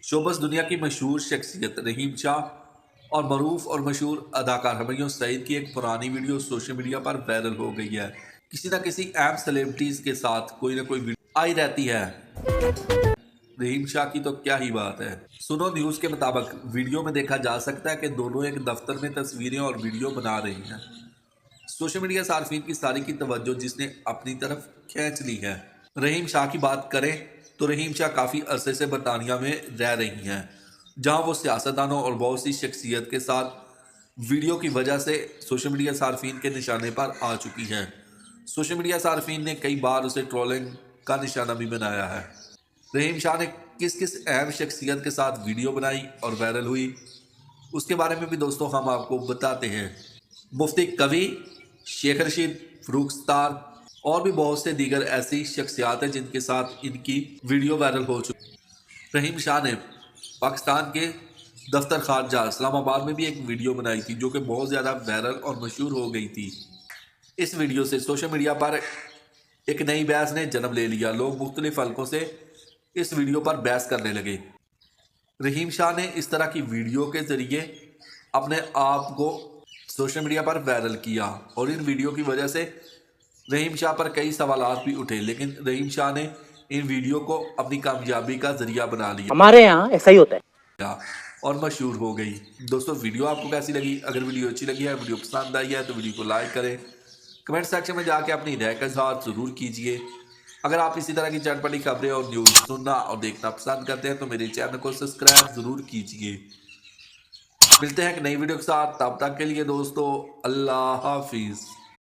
शोबस दुनिया की मशहूर शख्सियत रहीम शाह और मरूफ और मशहूर अदाकार हमैयूं सईद की एक पुरानी वीडियो सोशल मीडिया पर वायरल हो गई है। किसी न किसी अहम सेलिब्रिटीज के साथ कोई ना कोई वीडियो आई रहती है। रहीम शाह की तो क्या ही बात है। सुनो न्यूज के मुताबिक वीडियो में देखा जा सकता है कि दोनों एक दफ्तर में तस्वीरें और वीडियो बना रही हैं। सोशल मीडिया सार्फिन की सारी की तवज्जो जिसने अपनी तरफ खींच ली है। रहीम शाह की बात करें तो रहीम शाह काफ़ी अरसे से बरतानिया में रह रही हैं, जहां वो सियासतदानों और बहुत सी शख्सियत के साथ वीडियो की वजह से सोशल मीडिया सार्फिन के निशाने पर आ चुकी हैं। सोशल मीडिया सार्फिन ने कई बार उसे ट्रोलिंग का निशाना भी बनाया है। रहीम शाह ने किस किस अहम शख्सियत के साथ वीडियो बनाई और वायरल हुई, उसके बारे में भी दोस्तों हम आपको बताते हैं। मुफ्ती कवि, शेख रशीद, फरूख सत्तार और भी बहुत से दीगर ऐसी शख्सियात हैं जिनके साथ इनकी वीडियो वायरल हो चुकी। रहीम शाह ने पाकिस्तान के दफ्तर खारजा इस्लामाबाद में भी एक वीडियो बनाई थी जो कि बहुत ज़्यादा वायरल और मशहूर हो गई थी। इस वीडियो से सोशल मीडिया पर एक नई बहस ने जन्म ले लिया। लोग मुख्तलिफ हलकों से इस वीडियो पर बहस करने लगे। रहीम शाह ने इस तरह की वीडियो के ज़रिए अपने आप को सोशल मीडिया पर वायरल किया और इन वीडियो की वजह से रहीम शाह पर कई सवालात भी उठे, लेकिन रहीम शाह ने इन वीडियो को अपनी कामयाबी का जरिया बना लिया। हमारे यहाँ ऐसा ही होता है और मशहूर हो गई। दोस्तों वीडियो आपको कैसी लगी? अगर वीडियो अच्छी लगी है, वीडियो पसंद आई है तो वीडियो को लाइक करें, कमेंट सेक्शन में जाके अपनी राय का इज़हार ज़रूर कीजिए। अगर आप इसी तरह की चटपटी खबरें और न्यूज़ सुनना और देखना पसंद करते हैं तो मेरे चैनल को सब्सक्राइब ज़रूर कीजिए। मिलते हैं एक नई वीडियो के साथ, तब तक के लिए दोस्तों अल्लाह हाफिज़।